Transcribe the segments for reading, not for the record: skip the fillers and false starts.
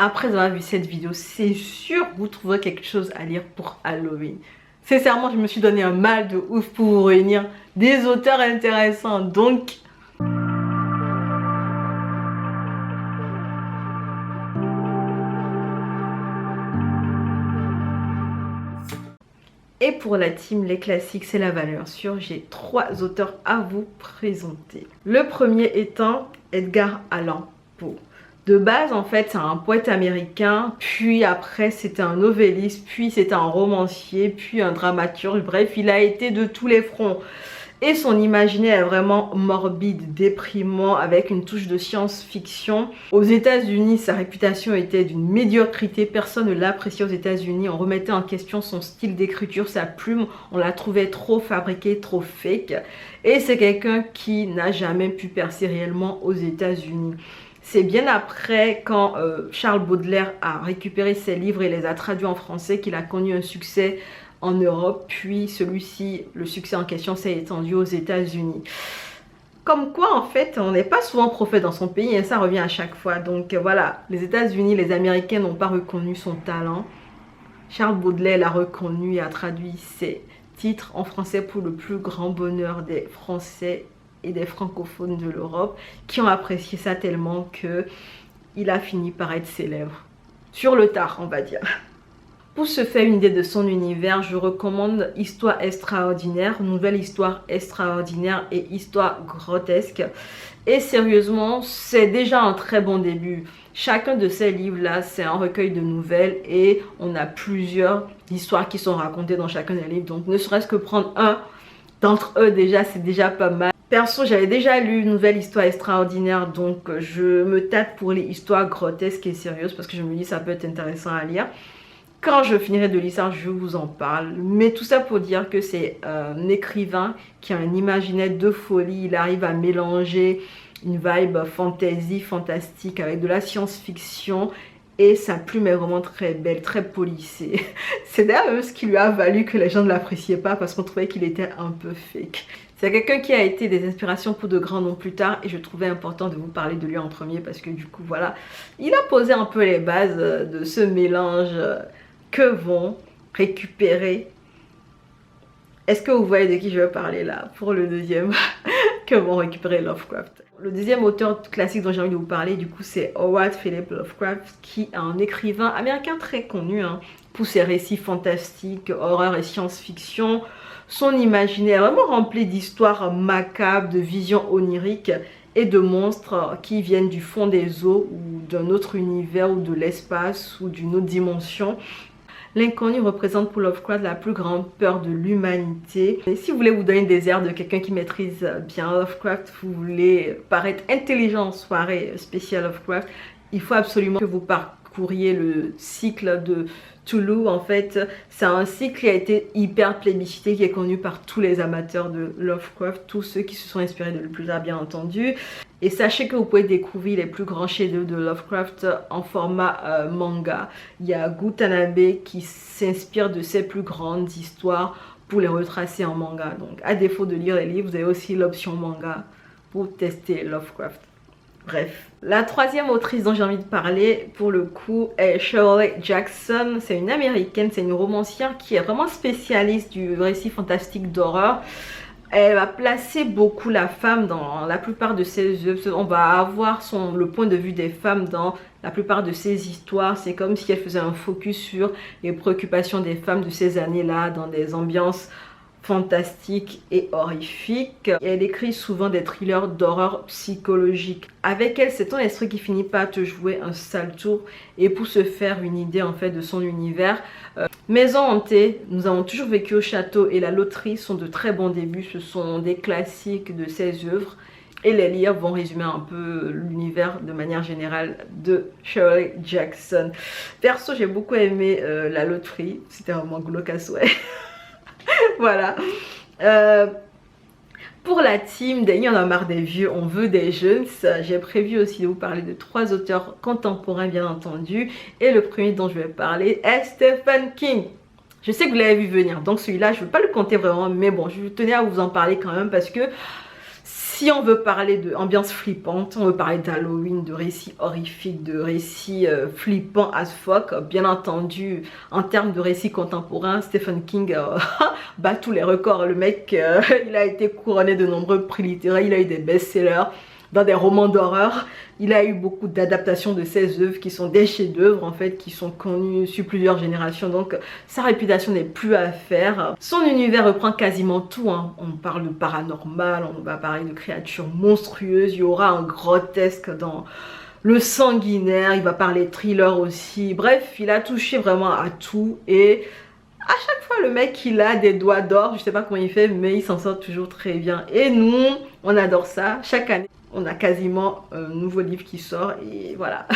après avoir vu cette vidéo, c'est sûr que vous trouverez quelque chose à lire pour Halloween. Sincèrement, je me suis donné un mal de ouf pour vous réunir des auteurs intéressants. Donc, et pour la team Les Classiques, c'est la valeur sûre. J'ai 3 auteurs à vous présenter. Le premier étant Edgar Allan Poe. De base, en fait, c'est un poète américain, puis après, c'était un novelliste, puis c'était un romancier, puis un dramaturge. Bref, il a été de tous les fronts. Et son imaginaire est vraiment morbide, déprimant, avec une touche de science-fiction. Aux États-Unis, sa réputation était d'une médiocrité. Personne ne l'appréciait aux États-Unis. On remettait en question son style d'écriture, sa plume. On la trouvait trop fabriquée, trop fake. Et c'est quelqu'un qui n'a jamais pu percer réellement aux États-Unis. C'est bien après, quand Charles Baudelaire a récupéré ses livres et les a traduits en français, qu'il a connu un succès en Europe, puis celui-ci, le succès en question, s'est étendu aux États-Unis. Comme quoi, en fait, on n'est pas souvent prophète dans son pays, et ça revient à chaque fois. Donc voilà, les États-Unis, les Américains n'ont pas reconnu son talent. Charles Baudelaire l'a reconnu et a traduit ses titres en français pour le plus grand bonheur des Français et des francophones de l'Europe, qui ont apprécié ça tellement que il a fini par être célèbre. Sur le tard, on va dire. Pour se faire une idée de son univers, je recommande Histoire extraordinaire, Nouvelle histoire extraordinaire et Histoire grotesque. Et sérieusement, c'est déjà un très bon début. Chacun de ces livres-là, c'est un recueil de nouvelles et on a plusieurs histoires qui sont racontées dans chacun des livres. Donc ne serait-ce que prendre un d'entre eux déjà, c'est déjà pas mal. Perso, j'avais déjà lu une Nouvelle histoire extraordinaire, donc je me tâte pour les histoires grotesques et sérieuses parce que je me dis ça peut être intéressant à lire. Quand je finirai de lire ça, je vous en parle. Mais tout ça pour dire que c'est un écrivain qui a un imaginaire de folie. Il arrive à mélanger une vibe fantasy, fantastique avec de la science-fiction. Et sa plume est vraiment très belle, très polissée. C'est d'ailleurs ce qui lui a valu que les gens ne l'appréciaient pas parce qu'on trouvait qu'il était un peu fake. C'est quelqu'un qui a été des inspirations pour de grands noms plus tard et je trouvais important de vous parler de lui en premier parce que du coup, voilà, il a posé un peu les bases de ce mélange que vont récupérer. Est-ce que vous voyez de qui je veux parler là pour le deuxième? Que vont récupérer Lovecraft. Le deuxième auteur classique dont j'ai envie de vous parler, du coup, c'est Howard Philip Lovecraft, qui est un écrivain américain très connu pour ses récits fantastiques, horreur et science-fiction. Son imaginaire est vraiment rempli d'histoires macabres, de visions oniriques et de monstres qui viennent du fond des eaux ou d'un autre univers ou de l'espace ou d'une autre dimension. L'inconnu représente pour Lovecraft la plus grande peur de l'humanité. Et si vous voulez vous donner des airs de quelqu'un qui maîtrise bien Lovecraft, vous voulez paraître intelligent en soirée spéciale Lovecraft, il faut absolument que vous parcouriez le cycle de Cthulhu. En fait, c'est un cycle qui a été hyper plébiscité, qui est connu par tous les amateurs de Lovecraft, tous ceux qui se sont inspirés de le plus bien entendu. Et sachez que vous pouvez découvrir les plus grands chefs-d'œuvre de Lovecraft en format manga. Il y a Gutanabe qui s'inspire de ses plus grandes histoires pour les retracer en manga. Donc à défaut de lire les livres, vous avez aussi l'option manga pour tester Lovecraft. Bref. La troisième autrice dont j'ai envie de parler, pour le coup, est Shirley Jackson. C'est une américaine, c'est une romancière qui est vraiment spécialiste du récit fantastique d'horreur. Elle va placer beaucoup la femme dans la plupart de ses œuvres. On va avoir le point de vue des femmes dans la plupart de ses histoires. C'est comme si elle faisait un focus sur les préoccupations des femmes de ces années-là, dans des ambiances fantastique et horrifique. Et elle écrit souvent des thrillers d'horreur psychologique. Avec elle, c'est ton esprit qui finit par te jouer un sale tour et pour se faire une idée en fait de son univers. Maison hantée, Nous avons toujours vécu au château et La loterie sont de très bons débuts. Ce sont des classiques de ses œuvres. Et les livres vont résumer un peu l'univers de manière générale de Shirley Jackson. Perso, j'ai beaucoup aimé La loterie. C'était vraiment glauque à souhait. Voilà. Pour la team des On a marre des vieux, on veut des jeunes, j'ai prévu aussi de vous parler de 3 auteurs contemporains bien entendu. Et le premier dont je vais parler est Stephen King. Je sais que vous l'avez vu venir, donc celui-là je ne vais pas le compter vraiment, mais bon, je tenais à vous en parler quand même parce que si Si on veut parler d'ambiance flippante, on veut parler d'Halloween, de récits horrifiques, de récits flippants as fuck, bien entendu, en termes de récits contemporains, Stephen King bat tous les records. Le mec, il a été couronné de nombreux prix littéraires, il a eu des best-sellers dans des romans d'horreur. Il a eu beaucoup d'adaptations de ses œuvres qui sont des chefs-d'œuvre en fait, qui sont connus sur plusieurs générations. Donc sa réputation n'est plus à faire. Son univers reprend quasiment tout, hein. On parle de paranormal, on va parler de créatures monstrueuses. Il y aura un grotesque dans le sanguinaire. Il va parler thriller aussi. Bref, il a touché vraiment à tout et à chaque fois, le mec, il a des doigts d'or. Je sais pas comment il fait, mais il s'en sort toujours très bien. Et nous, on adore ça. Chaque année, on a quasiment un nouveau livre qui sort. Et voilà,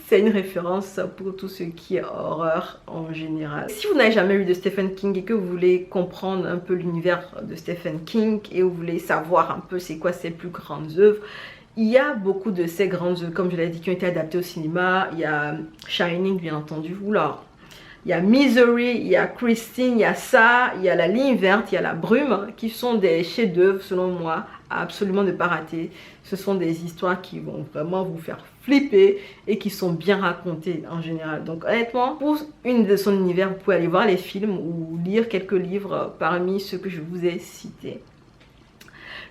c'est une référence pour tout ce qui est horreur en général. Si vous n'avez jamais lu de Stephen King et que vous voulez comprendre un peu l'univers de Stephen King et vous voulez savoir un peu c'est quoi ses plus grandes œuvres, il y a beaucoup de ces grandes œuvres, comme je l'ai dit, qui ont été adaptées au cinéma. Il y a Shining, bien entendu. Oula! Il y a Misery, il y a Christine, il y a ça, il y a La Ligne Verte, il y a La Brume, qui sont des chefs-d'œuvre, selon moi, à absolument ne pas rater. Ce sont des histoires qui vont vraiment vous faire flipper et qui sont bien racontées en général. Donc honnêtement, pour une de son univers, vous pouvez aller voir les films ou lire quelques livres parmi ceux que je vous ai cités.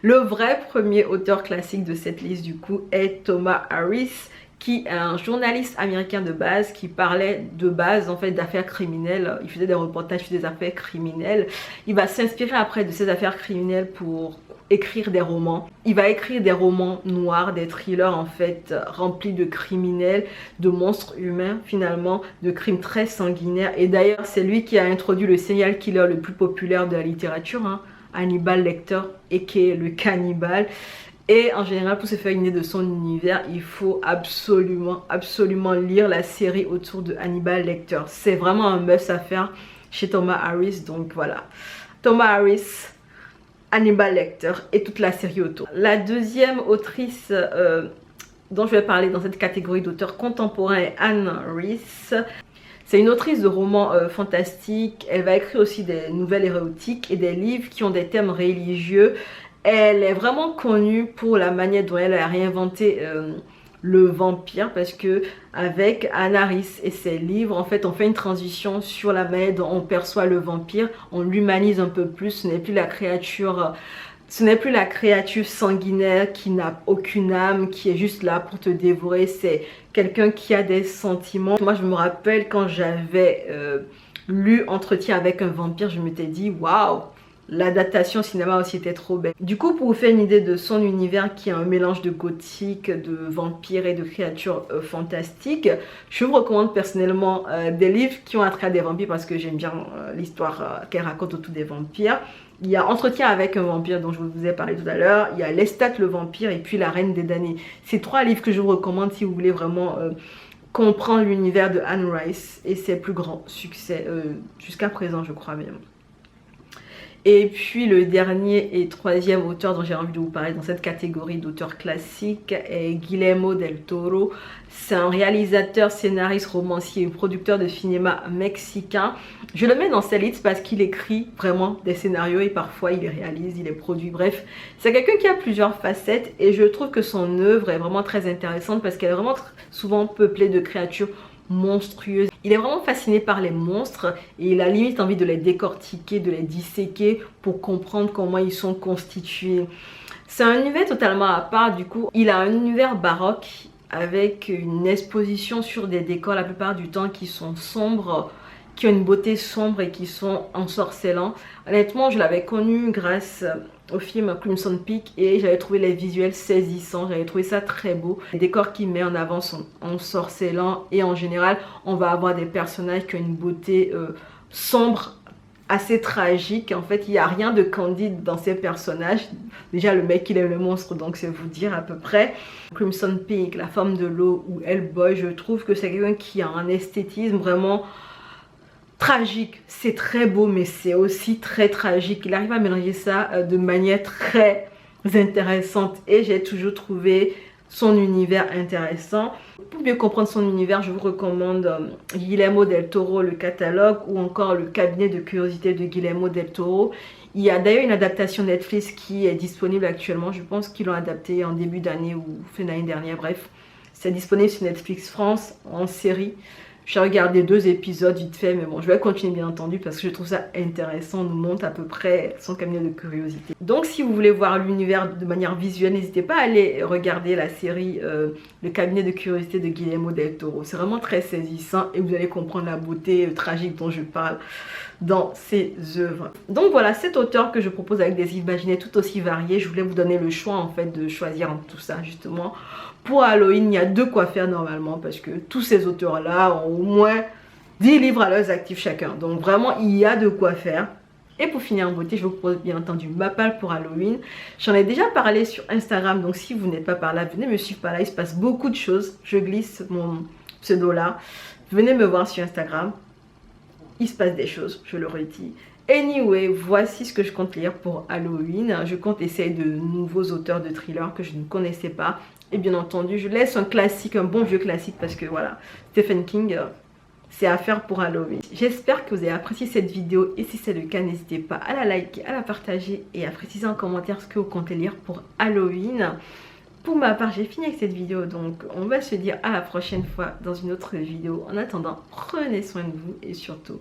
Le vrai premier auteur classique de cette liste du coup est Thomas Harris, qui est un journaliste américain de base qui parlait de base en fait d'affaires criminelles. Il faisait des reportages sur des affaires criminelles. Il va s'inspirer après de ces affaires criminelles pour écrire des romans. Il va écrire des romans noirs, des thrillers en fait remplis de criminels, de monstres humains finalement, de crimes très sanguinaires. Et d'ailleurs c'est lui qui a introduit le serial killer le plus populaire de la littérature, hein, Hannibal Lecter, aka le cannibale. Et en général, pour se faire une idée de son univers, il faut absolument lire la série autour de Hannibal Lecter. C'est vraiment un must à faire chez Thomas Harris. Donc voilà, Thomas Harris, Hannibal Lecter et toute la série autour. La deuxième autrice dont je vais parler dans cette catégorie d'auteurs contemporains est Anne Rice. C'est une autrice de romans fantastiques. Elle va écrire aussi des nouvelles érotiques et des livres qui ont des thèmes religieux. Elle est vraiment connue pour la manière dont elle a réinventé le vampire, parce que avec Anne Rice et ses livres, en fait, on fait une transition sur la manière dont on perçoit le vampire. On l'humanise un peu plus. Ce n'est plus la créature sanguinaire qui n'a aucune âme, qui est juste là pour te dévorer. C'est quelqu'un qui a des sentiments. Moi, je me rappelle quand j'avais lu Entretien avec un vampire, je m'étais dit waouh! L'adaptation cinéma aussi était trop belle. Du coup, pour vous faire une idée de son univers qui est un mélange de gothique, de vampires et de créatures fantastiques, je vous recommande personnellement des livres qui ont attrait à des vampires parce que j'aime bien l'histoire qu'elle raconte autour des vampires. Il y a Entretien avec un vampire dont je vous ai parlé tout à l'heure. Il y a Lestat le vampire et puis La Reine des damnés. C'est trois livres que je vous recommande si vous voulez vraiment comprendre l'univers de Anne Rice et ses plus grands succès jusqu'à présent, je crois même. Et puis le dernier et troisième auteur dont j'ai envie de vous parler dans cette catégorie d'auteurs classiques est Guillermo del Toro. C'est un réalisateur, scénariste, romancier et producteur de cinéma mexicain. Je le mets dans cette liste parce qu'il écrit vraiment des scénarios et parfois il les réalise, il les produit. Bref, c'est quelqu'un qui a plusieurs facettes et je trouve que son œuvre est vraiment très intéressante parce qu'elle est vraiment souvent peuplée de créatures monstrueuse. Il est vraiment fasciné par les monstres et il a limite envie de les décortiquer, de les disséquer pour comprendre comment ils sont constitués. C'est un univers totalement à part. Du coup, il a un univers baroque avec une exposition sur des décors la plupart du temps qui sont sombres, qui ont une beauté sombre et qui sont ensorcelants. Honnêtement, je l'avais connu grâce au film Crimson Peak et j'avais trouvé les visuels saisissants, j'avais trouvé ça très beau. Les décors qu'il met en avant sont ensorcelants et en général, on va avoir des personnages qui ont une beauté sombre, assez tragique. En fait, il n'y a rien de candide dans ces personnages. Déjà, le mec, il est le monstre, donc c'est vous dire à peu près. Crimson Peak, La Femme de l'eau ou Hellboy, je trouve que c'est quelqu'un qui a un esthétisme vraiment tragique. C'est très beau mais c'est aussi très tragique. Il arrive à mélanger ça de manière très intéressante et j'ai toujours trouvé son univers intéressant. Pour mieux comprendre son univers, je vous recommande Guillermo del Toro, le catalogue, ou encore le cabinet de curiosité de Guillermo del Toro. Il y a d'ailleurs une adaptation Netflix qui est disponible actuellement. Je pense qu'ils l'ont adapté en début d'année ou fin d'année dernière. Bref, c'est disponible sur Netflix France en série. J'ai regardé 2 épisodes vite fait, mais bon, je vais continuer bien entendu parce que je trouve ça intéressant. On nous montre à peu près son cabinet de curiosité. Donc, si vous voulez voir l'univers de manière visuelle, n'hésitez pas à aller regarder la série Le cabinet de curiosité de Guillermo del Toro. C'est vraiment très saisissant et vous allez comprendre la beauté tragique dont je parle dans ses œuvres. Donc voilà, cet auteur que je propose avec des imaginés tout aussi variés. Je voulais vous donner le choix en fait de choisir entre tout ça justement. Pour Halloween, il y a de quoi faire normalement parce que tous ces auteurs-là ont au moins 10 livres à leurs actifs chacun. Donc vraiment, il y a de quoi faire. Et pour finir en beauté, je vous propose bien entendu ma palle pour Halloween. J'en ai déjà parlé sur Instagram, donc si vous n'êtes pas par là, venez me suivre par là. Il se passe beaucoup de choses. Je glisse mon pseudo là. Venez me voir sur Instagram. Il se passe des choses, je le redis. Anyway, voici ce que je compte lire pour Halloween. Je compte essayer de nouveaux auteurs de thrillers que je ne connaissais pas. Et bien entendu, je laisse un classique, un bon vieux classique parce que voilà, Stephen King, c'est à faire pour Halloween. J'espère que vous avez apprécié cette vidéo et si c'est le cas, n'hésitez pas à la liker, à la partager et à préciser en commentaire ce que vous comptez lire pour Halloween. Pour ma part, j'ai fini avec cette vidéo, donc on va se dire à la prochaine fois dans une autre vidéo. En attendant, prenez soin de vous et surtout...